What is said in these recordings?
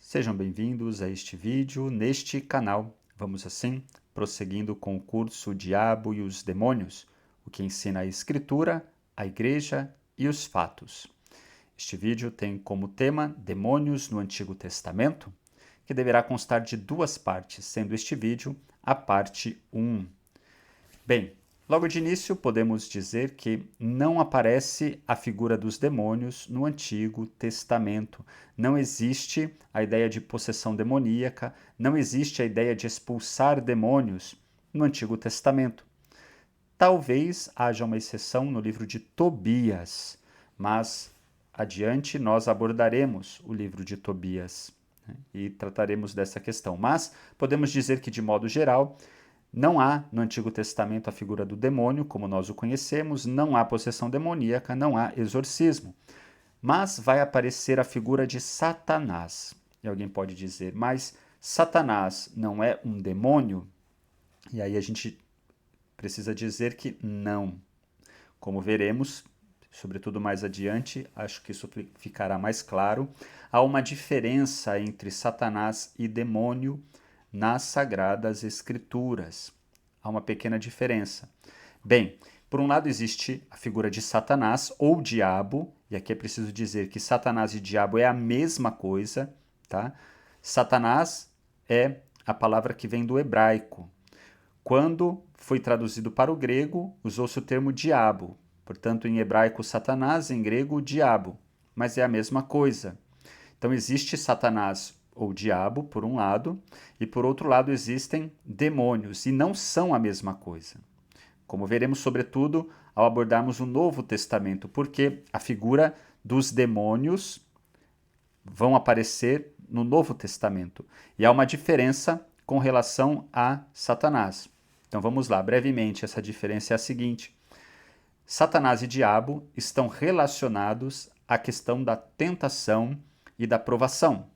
Sejam bem-vindos a este vídeo. Neste canal, vamos assim, prosseguindo com o curso O Diabo e os Demônios, o que ensina a Escritura, a Igreja e os fatos. Este vídeo tem como tema Demônios no Antigo Testamento, que deverá constar de duas partes, sendo este vídeo a parte 1. Bem, logo de início podemos dizer que não aparece a figura dos demônios no Antigo Testamento. Não existe a ideia de possessão demoníaca, não existe a ideia de expulsar demônios no Antigo Testamento. Talvez haja uma exceção no livro de Tobias, mas adiante nós abordaremos o livro de Tobias, né, e trataremos dessa questão. Mas podemos dizer que, de modo geral, não há no Antigo Testamento a figura do demônio, como nós o conhecemos, não há possessão demoníaca, não há exorcismo. Mas vai aparecer a figura de Satanás. E alguém pode dizer, mas Satanás não é um demônio? E aí a gente precisa dizer que não. Como veremos, sobretudo mais adiante, acho que isso ficará mais claro, há uma diferença entre Satanás e demônio nas Sagradas Escrituras. Há uma pequena diferença. Bem, por um lado existe a figura de Satanás ou diabo, e aqui é preciso dizer que Satanás e diabo é a mesma coisa, tá? Satanás é a palavra que vem do hebraico. Quando foi traduzido para o grego, usou-se o termo diabo. Portanto, em hebraico, Satanás, em grego, diabo. Mas é a mesma coisa. Então, existe Satanás ou diabo, por um lado, e por outro lado existem demônios, e não são a mesma coisa. Como veremos, sobretudo, ao abordarmos o Novo Testamento, porque a figura dos demônios vão aparecer no Novo Testamento. E há uma diferença com relação a Satanás. Então vamos lá, brevemente, essa diferença é a seguinte: Satanás e diabo estão relacionados à questão da tentação e da provação,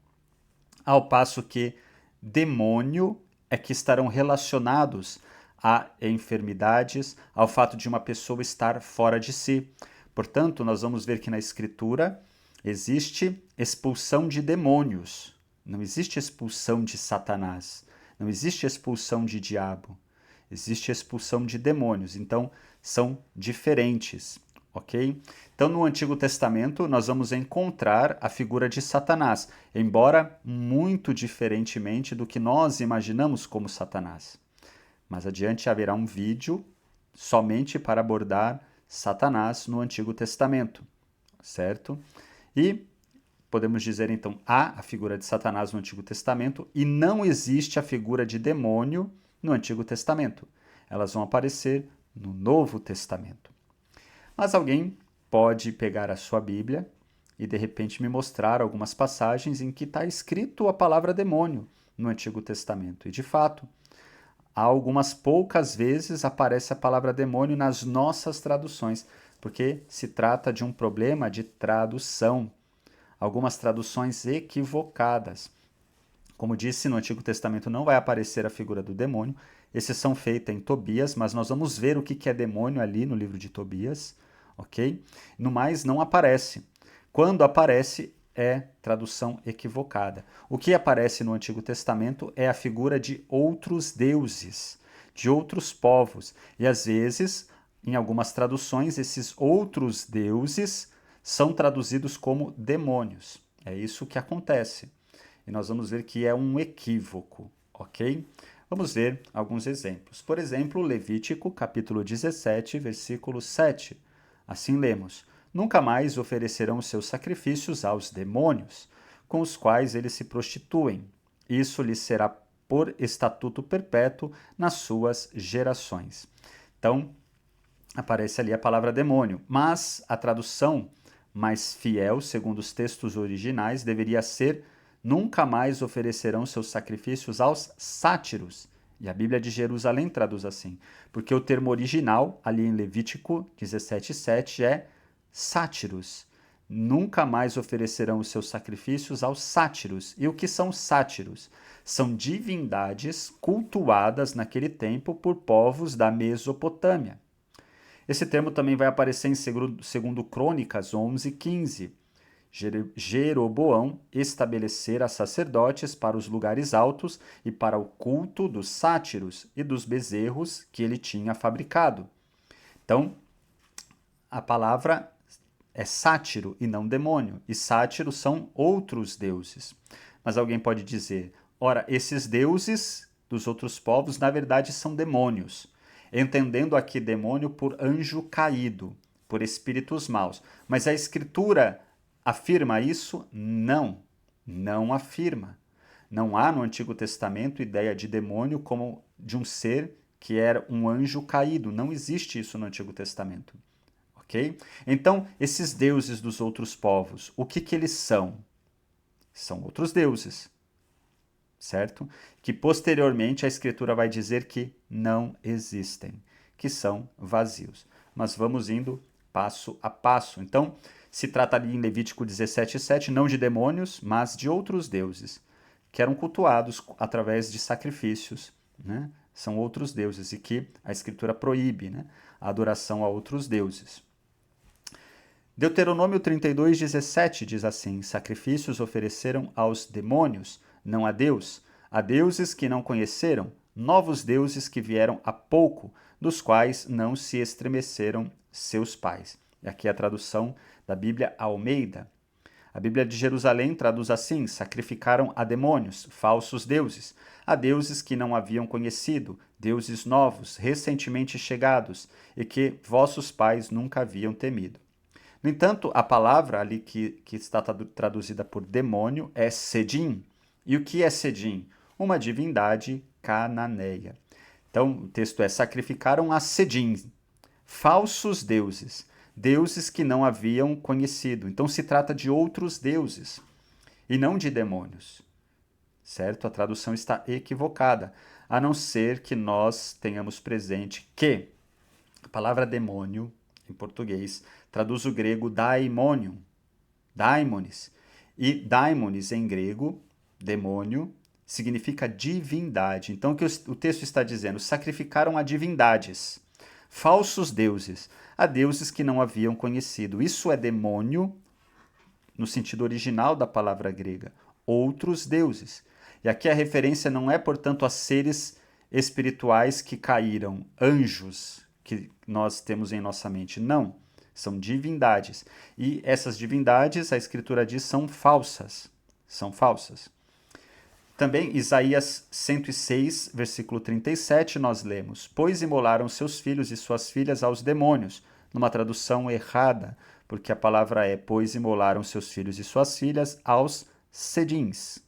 ao passo que demônio é que estarão relacionados a enfermidades, ao fato de uma pessoa estar fora de si. Portanto, nós vamos ver que na Escritura existe expulsão de demônios, não existe expulsão de Satanás, não existe expulsão de diabo, existe expulsão de demônios. Então, são diferentes, ok? Então, no Antigo Testamento, nós vamos encontrar a figura de Satanás, embora muito diferentemente do que nós imaginamos como Satanás. Mas adiante haverá um vídeo somente para abordar Satanás no Antigo Testamento, certo? E podemos dizer, então, há a figura de Satanás no Antigo Testamento e não existe a figura de demônio no Antigo Testamento. Elas vão aparecer no Novo Testamento. Mas alguém pode pegar a sua Bíblia e de repente me mostrar algumas passagens em que está escrito a palavra demônio no Antigo Testamento. E de fato, há algumas poucas vezes aparece a palavra demônio nas nossas traduções, porque se trata de um problema de tradução. Algumas traduções equivocadas. Como disse, no Antigo Testamento não vai aparecer a figura do demônio, exceção feita em Tobias, mas nós vamos ver o que é demônio ali no livro de Tobias, ok? No mais, não aparece. Quando aparece, é tradução equivocada. O que aparece no Antigo Testamento é a figura de outros deuses, de outros povos, e às vezes, em algumas traduções, esses outros deuses são traduzidos como demônios. É isso que acontece. E nós vamos ver que é um equívoco, ok? Vamos ver alguns exemplos. Por exemplo, Levítico, capítulo 17, versículo 7. Assim lemos: Nunca mais oferecerão seus sacrifícios aos demônios, com os quais eles se prostituem. Isso lhes será por estatuto perpétuo nas suas gerações. Então, aparece ali a palavra demônio, mas a tradução mais fiel, segundo os textos originais, deveria ser: nunca mais oferecerão seus sacrifícios aos sátiros. E a Bíblia de Jerusalém traduz assim, porque o termo original, ali em Levítico 17:7, é sátiros. Nunca mais oferecerão os seus sacrifícios aos sátiros. E o que são sátiros? São divindades cultuadas naquele tempo por povos da Mesopotâmia. Esse termo também vai aparecer em 2 Crônicas 11:15. Jeroboão estabelecera sacerdotes para os lugares altos e para o culto dos sátiros e dos bezerros que ele tinha fabricado. Então, a palavra é sátiro e não demônio, e sátiros são outros deuses. Mas alguém pode dizer, ora, esses deuses dos outros povos, na verdade, são demônios, entendendo aqui demônio por anjo caído, por espíritos maus. Mas a Escritura afirma isso? Não, não afirma. Não há no Antigo Testamento ideia de demônio como de um ser que era um anjo caído. Não existe isso no Antigo Testamento. Ok? Então, esses deuses dos outros povos, o que eles são? São outros deuses, certo? Que posteriormente a Escritura vai dizer que não existem, que são vazios. Mas vamos indo passo a passo. Então, se trata ali em Levítico 17:7 não de demônios, mas de outros deuses, que eram cultuados através de sacrifícios, né? São outros deuses e que a Escritura proíbe, né? A adoração a outros deuses. Deuteronômio 32:17 diz assim: sacrifícios ofereceram aos demônios, não a Deus, a deuses que não conheceram, novos deuses que vieram há pouco, dos quais não se estremeceram seus pais. E aqui a tradução da Bíblia Almeida. A Bíblia de Jerusalém traduz assim: sacrificaram a demônios, falsos deuses, a deuses que não haviam conhecido, deuses novos, recentemente chegados, e que vossos pais nunca haviam temido. No entanto, a palavra ali que está traduzida por demônio é Sedim. E o que é Sedim? Uma divindade cananeia. Então, o texto é: sacrificaram a Sedim, falsos deuses, deuses que não haviam conhecido. Então, se trata de outros deuses e não de demônios, certo? A tradução está equivocada, a não ser que nós tenhamos presente que a palavra demônio, em português, traduz o grego daimonium, daimones. E daimones em grego, demônio, significa divindade. Então, o que o texto está dizendo? Sacrificaram a divindades, falsos deuses, a deuses que não haviam conhecido. Isso é demônio no sentido original da palavra grega, outros deuses. E aqui a referência não é, portanto, a seres espirituais que caíram, anjos que nós temos em nossa mente. Não, são divindades. E essas divindades, a Escritura diz, são falsas. São falsas. Também, Isaías 106, versículo 37, nós lemos: pois imolaram seus filhos e suas filhas aos demônios, numa tradução errada, porque a palavra é: pois imolaram seus filhos e suas filhas aos sedins,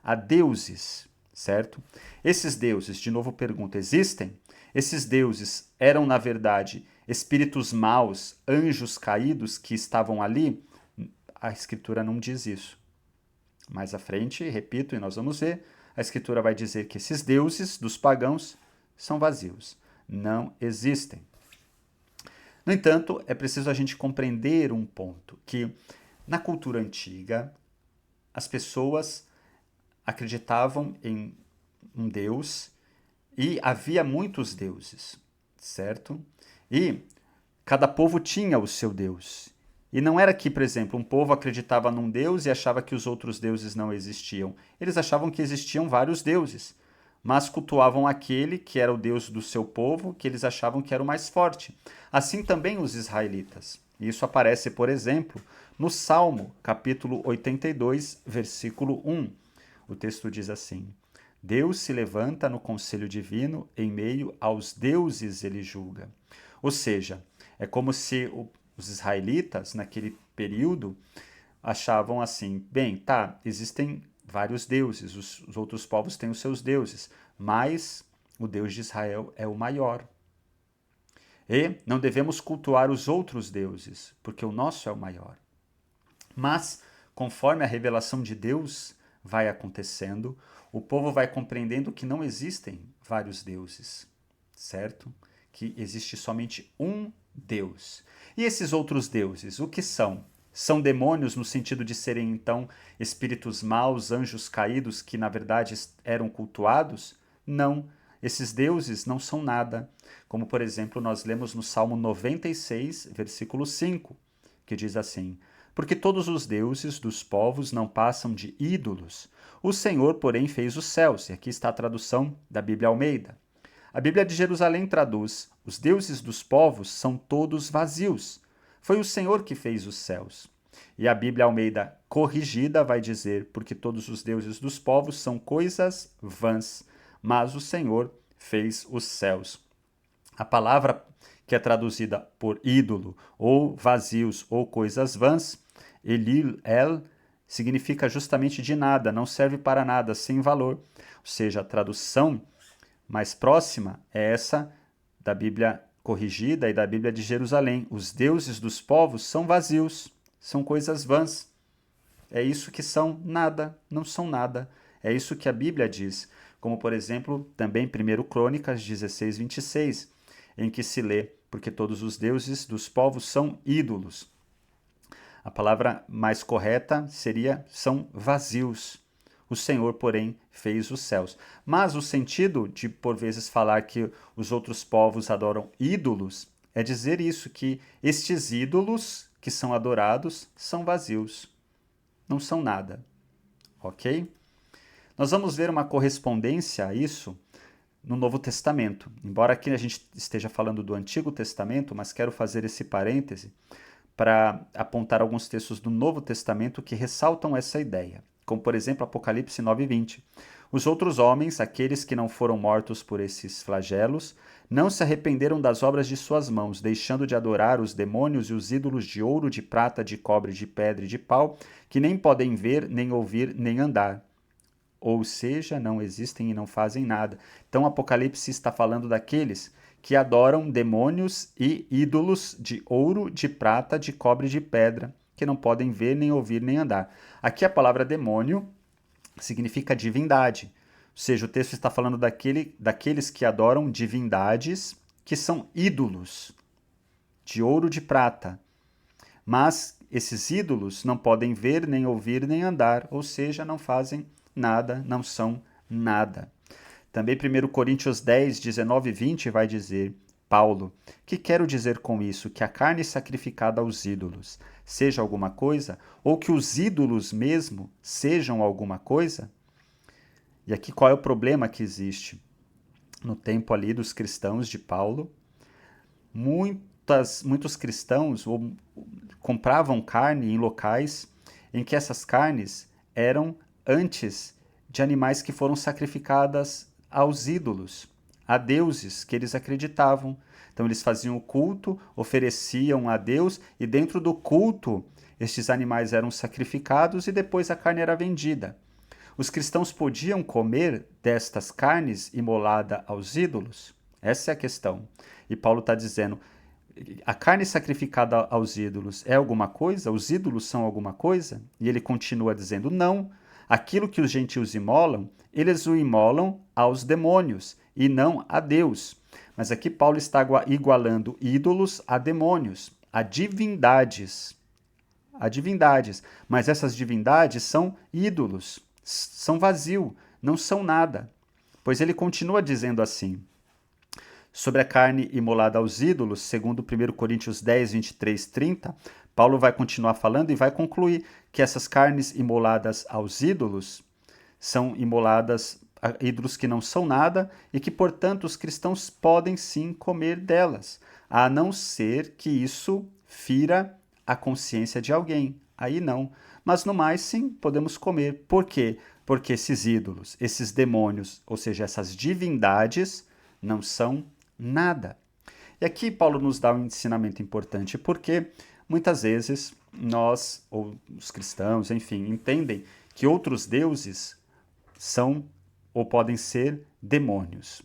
a deuses, certo? Esses deuses, de novo pergunto, existem? Esses deuses eram, na verdade, espíritos maus, anjos caídos que estavam ali? A Escritura não diz isso. Mais à frente, repito, e nós vamos ver, a Escritura vai dizer que esses deuses dos pagãos são vazios, não existem. No entanto, é preciso a gente compreender um ponto, que na cultura antiga, as pessoas acreditavam em um Deus e havia muitos deuses, certo? E cada povo tinha o seu Deus. E não era que, por exemplo, um povo acreditava num Deus e achava que os outros deuses não existiam. Eles achavam que existiam vários deuses, mas cultuavam aquele que era o Deus do seu povo, que eles achavam que era o mais forte. Assim também os israelitas. Isso aparece, por exemplo, no Salmo, capítulo 82, versículo 1. O texto diz assim: Deus se levanta no conselho divino, em meio aos deuses ele julga. Ou seja, é como se os israelitas, naquele período, achavam assim: bem, tá, existem vários deuses, os outros povos têm os seus deuses, mas o Deus de Israel é o maior. E não devemos cultuar os outros deuses, porque o nosso é o maior. Mas, conforme a revelação de Deus vai acontecendo, o povo vai compreendendo que não existem vários deuses, certo? Que existe somente um Deus. E esses outros deuses, o que são? São demônios no sentido de serem, então, espíritos maus, anjos caídos que, na verdade, eram cultuados? Não. Esses deuses não são nada. Como, por exemplo, nós lemos no Salmo 96, versículo 5, que diz assim: porque todos os deuses dos povos não passam de ídolos. O Senhor, porém, fez os céus. E aqui está a tradução da Bíblia Almeida. A Bíblia de Jerusalém traduz: os deuses dos povos são todos vazios. Foi o Senhor que fez os céus. E a Bíblia Almeida corrigida vai dizer: porque todos os deuses dos povos são coisas vãs, mas o Senhor fez os céus. A palavra que é traduzida por ídolo, ou vazios, ou coisas vãs, Elil, significa justamente de nada, não serve para nada, sem valor. Ou seja, a tradução mais próxima é essa da Bíblia corrigida e da Bíblia de Jerusalém. Os deuses dos povos são vazios, são coisas vãs. É isso que são nada, não são nada. É isso que a Bíblia diz. Como, por exemplo, também 1 Crônicas 16, 26, em que se lê: porque todos os deuses dos povos são ídolos. A palavra mais correta seria: são vazios. O Senhor, porém, fez os céus. Mas o sentido de, por vezes, falar que os outros povos adoram ídolos é dizer isso, que estes ídolos que são adorados são vazios, não são nada. Ok? Nós vamos ver uma correspondência a isso no Novo Testamento. Embora aqui a gente esteja falando do Antigo Testamento, mas quero fazer esse parêntese para apontar alguns textos do Novo Testamento que ressaltam essa ideia, como por exemplo Apocalipse 9:20. Os outros homens, aqueles que não foram mortos por esses flagelos, não se arrependeram das obras de suas mãos, deixando de adorar os demônios e os ídolos de ouro, de prata, de cobre, de pedra e de pau, que nem podem ver, nem ouvir, nem andar. Ou seja, não existem e não fazem nada. Então, Apocalipse está falando daqueles que adoram demônios e ídolos de ouro, de prata, de cobre e de pedra, que não podem ver, nem ouvir, nem andar. Aqui a palavra demônio significa divindade. Ou seja, o texto está falando daqueles que adoram divindades que são ídolos de ouro, de prata. Mas esses ídolos não podem ver, nem ouvir, nem andar, ou seja, não fazem nada, não são nada. Também 1 Coríntios 10, 19 e 20 vai dizer: Paulo, que quero dizer com isso? Que a carne sacrificada aos ídolos seja alguma coisa? Ou que os ídolos mesmo sejam alguma coisa? E aqui qual é o problema que existe? No tempo ali dos cristãos de Paulo, muitos cristãos compravam carne em locais em que essas carnes eram antes de animais que foram sacrificadas aos ídolos, a deuses que eles acreditavam. Então eles faziam o culto, ofereciam a Deus e dentro do culto estes animais eram sacrificados e depois a carne era vendida. Os cristãos podiam comer destas carnes imolada aos ídolos? Essa é a questão. E Paulo está dizendo: a carne sacrificada aos ídolos é alguma coisa? Os ídolos são alguma coisa? E ele continua dizendo: não. Aquilo que os gentios imolam, eles o imolam aos demônios e não a Deus. Mas aqui Paulo está igualando ídolos a demônios, a divindades. A divindades. Mas essas divindades são ídolos, são vazio, não são nada. Pois ele continua dizendo assim: sobre a carne imolada aos ídolos, segundo 1 Coríntios 10, 23, 30, Paulo vai continuar falando e vai concluir que essas carnes imoladas aos ídolos são imoladas a ídolos que não são nada e que, portanto, os cristãos podem sim comer delas, a não ser que isso fira a consciência de alguém. Aí não. Mas no mais, sim, podemos comer. Por quê? Porque esses ídolos, esses demônios, ou seja, essas divindades, não são nada. E aqui Paulo nos dá um ensinamento importante, porque muitas vezes nós, ou os cristãos, enfim, entendem que outros deuses são ou podem ser demônios.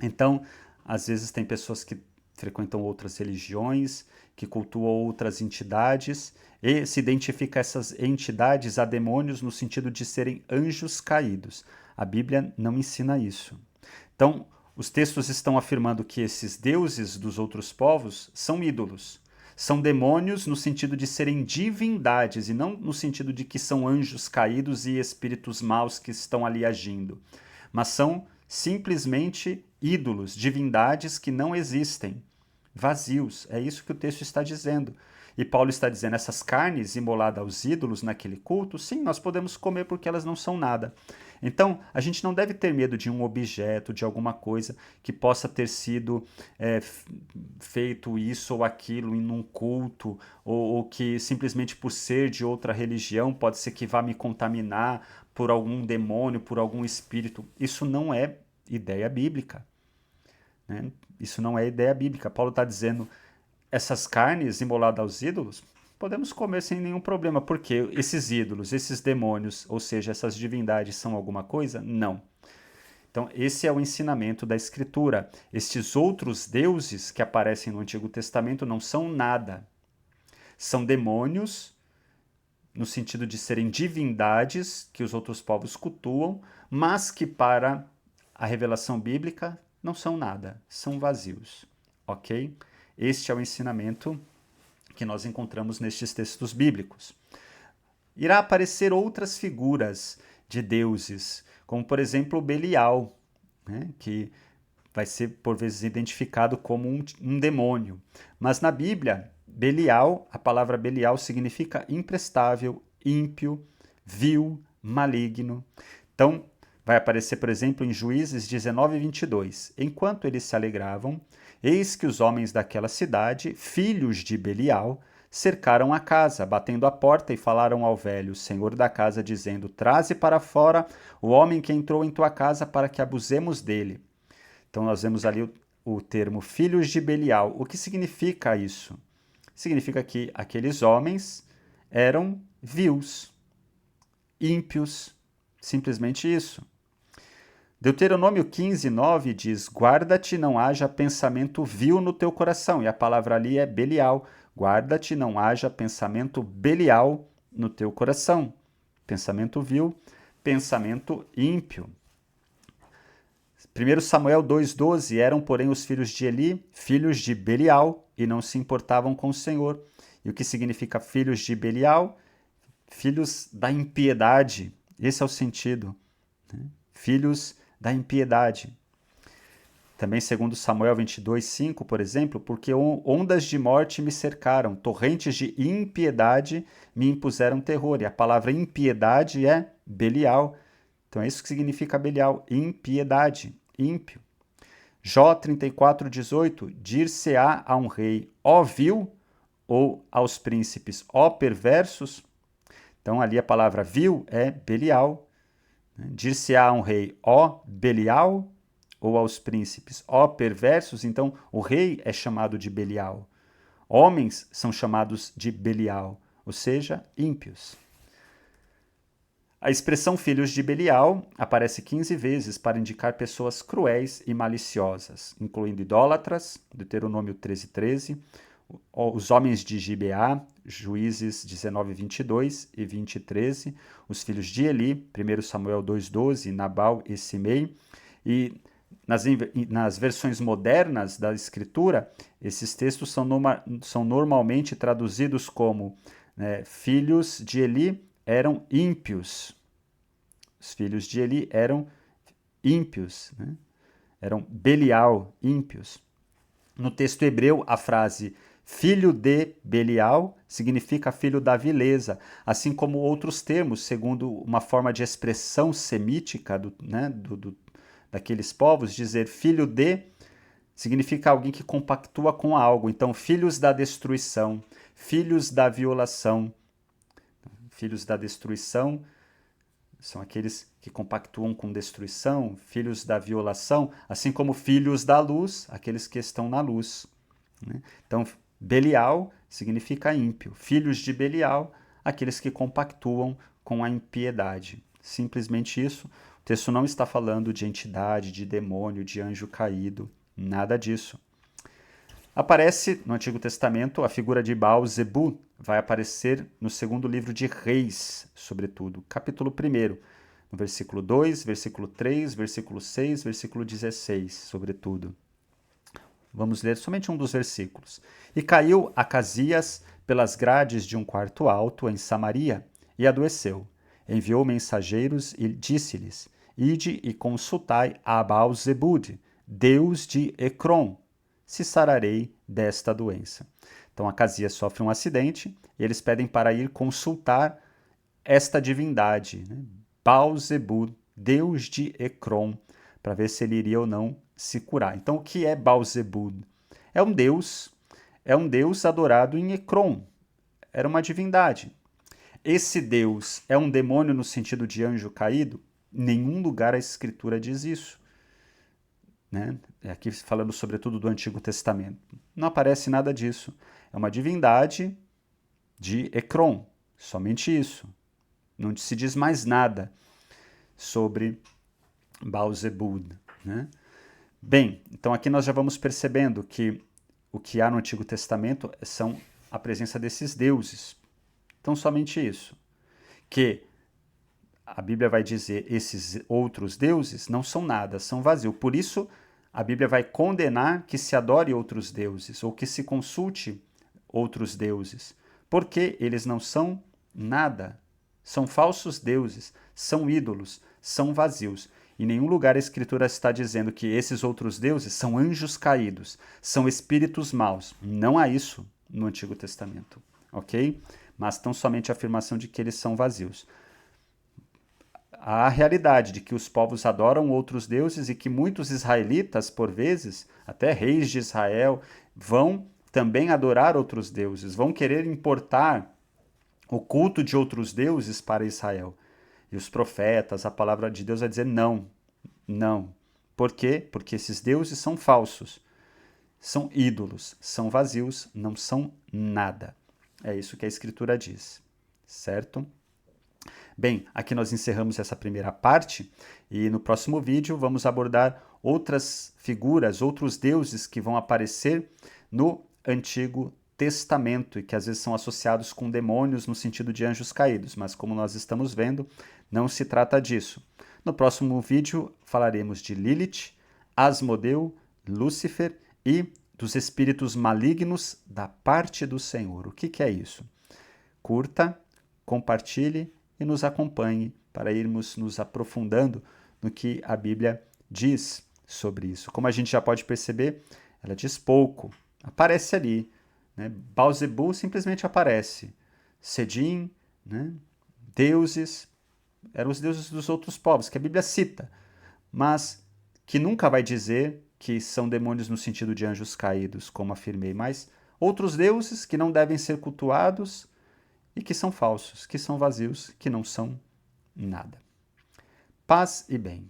Então, às vezes tem pessoas que frequentam outras religiões, que cultuam outras entidades e se identifica essas entidades a demônios no sentido de serem anjos caídos. A Bíblia não ensina isso. Então, os textos estão afirmando que esses deuses dos outros povos são ídolos. São demônios no sentido de serem divindades e não no sentido de que são anjos caídos e espíritos maus que estão ali agindo. Mas são simplesmente ídolos, divindades que não existem, vazios. É isso que o texto está dizendo. E Paulo está dizendo, essas carnes imoladas aos ídolos naquele culto, sim, nós podemos comer porque elas não são nada. Então, a gente não deve ter medo de um objeto, de alguma coisa que possa ter sido feito isso ou aquilo em um culto, ou que simplesmente por ser de outra religião pode ser que vá me contaminar por algum demônio, por algum espírito. Isso não é ideia bíblica, né? Isso não é ideia bíblica. Paulo está dizendo, essas carnes imoladas aos ídolos, podemos comer sem nenhum problema, porque esses ídolos, esses demônios, ou seja, essas divindades são alguma coisa? Não. Então, esse é o ensinamento da Escritura. Estes outros deuses que aparecem no Antigo Testamento não são nada. São demônios, no sentido de serem divindades que os outros povos cultuam, mas que para a revelação bíblica não são nada, são vazios. Ok? Este é o ensinamento que nós encontramos nestes textos bíblicos. Irá aparecer outras figuras de deuses, como por exemplo Belial, né, que vai ser por vezes identificado como um demônio. Mas na Bíblia, Belial, a palavra Belial significa imprestável, ímpio, vil, maligno. Então, vai aparecer, por exemplo, em Juízes 19, 22. Enquanto eles se alegravam, eis que os homens daquela cidade, filhos de Belial, cercaram a casa, batendo a porta, e falaram ao velho, senhor da casa, dizendo, traze para fora o homem que entrou em tua casa para que abusemos dele. Então nós vemos ali o termo filhos de Belial. O que significa isso? Significa que aqueles homens eram vils, ímpios, simplesmente isso. Deuteronômio 15, 9 diz, guarda-te, não haja pensamento vil no teu coração. E a palavra ali é Belial. Guarda-te, não haja pensamento Belial no teu coração. Pensamento vil, pensamento ímpio. 1 Samuel 2,12, eram, porém, os filhos de Eli, filhos de Belial, e não se importavam com o Senhor. E o que significa filhos de Belial? Filhos da impiedade. Esse é o sentido. Né? Filhos da impiedade. Também, segundo Samuel 22:5, por exemplo, porque ondas de morte me cercaram, torrentes de impiedade me impuseram terror. E a palavra impiedade é Belial. Então é isso que significa Belial, impiedade, ímpio. Jó 34:18, dir-se-á a um rei, ó vil, ou aos príncipes, ó perversos. Então ali a palavra vil é Belial. Dir-se-á a um rei, ó Belial, ou aos príncipes, ó perversos. Então o rei é chamado de Belial. Homens são chamados de Belial, ou seja, ímpios. A expressão filhos de Belial aparece 15 vezes para indicar pessoas cruéis e maliciosas, incluindo idólatras, Deuteronômio 13:13, os homens de Gibeá, Juízes 19:22 e 20:13, os filhos de Eli, 1 Samuel 2:12, Nabal e Simei, e nas versões modernas da Escritura, esses textos são normalmente traduzidos como filhos de Eli eram ímpios. Os filhos de Eli eram ímpios, né? Eram Belial, ímpios. No texto hebreu, a frase filho de Belial significa filho da vileza, assim como outros termos, segundo uma forma de expressão semítica daqueles povos, dizer filho de significa alguém que compactua com algo. Então, filhos da destruição, filhos da violação. Filhos da destruição são aqueles que compactuam com destruição, filhos da violação, assim como filhos da luz, aqueles que estão na luz. Né? Então, Belial significa ímpio. Filhos de Belial, aqueles que compactuam com a impiedade. Simplesmente isso. O texto não está falando de entidade, de demônio, de anjo caído, nada disso. Aparece no Antigo Testamento a figura de Baal-zebu, vai aparecer no segundo livro de Reis, sobretudo, capítulo 1, no versículo 2, versículo 3, versículo 6, versículo 16, sobretudo. Vamos ler somente um dos versículos. E caiu Acasias pelas grades de um quarto alto em Samaria e adoeceu. Enviou mensageiros e disse-lhes, ide e consultai a Baal-zebud, deus de Ecrom, se sararei desta doença. Então Acasias sofre um acidente e eles pedem para ir consultar esta divindade, né? Baal-zebub, deus de Ecrom, para ver se ele iria ou não se curar. Então o que é Baal-zebub? É um deus adorado em Ecrom. Era uma divindade. Esse deus é um demônio no sentido de anjo caído? Em nenhum lugar a escritura diz isso. Né? Aqui falando sobretudo do Antigo Testamento. Não aparece nada disso. É uma divindade de Ecrom, somente isso. Não se diz mais nada sobre Baal-zebub. Né? Bem, então aqui nós já vamos percebendo que o que há no Antigo Testamento são a presença desses deuses. Então somente isso. Que a Bíblia vai dizer esses outros deuses não são nada, são vazio. Por isso a Bíblia vai condenar que se adore outros deuses ou que se consulte outros deuses, porque eles não são nada. São falsos deuses, são ídolos, são vazios. Em nenhum lugar a Escritura está dizendo que esses outros deuses são anjos caídos, são espíritos maus. Não há isso no Antigo Testamento, ok? Mas tão somente a afirmação de que eles são vazios. Há a realidade de que os povos adoram outros deuses e que muitos israelitas, por vezes, até reis de Israel, vão também adorar outros deuses, vão querer importar o culto de outros deuses para Israel. E os profetas, a palavra de Deus vai dizer não, não. Por quê? Porque esses deuses são falsos, são ídolos, são vazios, não são nada. É isso que a Escritura diz, certo? Bem, aqui nós encerramos essa primeira parte e no próximo vídeo vamos abordar outras figuras, outros deuses que vão aparecer no Antigo Testamento e que às vezes são associados com demônios no sentido de anjos caídos, mas como nós estamos vendo, não se trata disso. No próximo vídeo falaremos de Lilith, Asmodeu, Lúcifer e dos espíritos malignos da parte do Senhor. O que é isso? Curta, compartilhe e nos acompanhe para irmos nos aprofundando no que a Bíblia diz sobre isso. Como a gente já pode perceber, ela diz pouco, aparece ali. Né? Baal-zebub simplesmente aparece. Sedim, né? Deuses, eram os deuses dos outros povos, que a Bíblia cita, mas que nunca vai dizer que são demônios no sentido de anjos caídos, como afirmei, mas outros deuses que não devem ser cultuados e que são falsos, que são vazios, que não são nada. Paz e bem.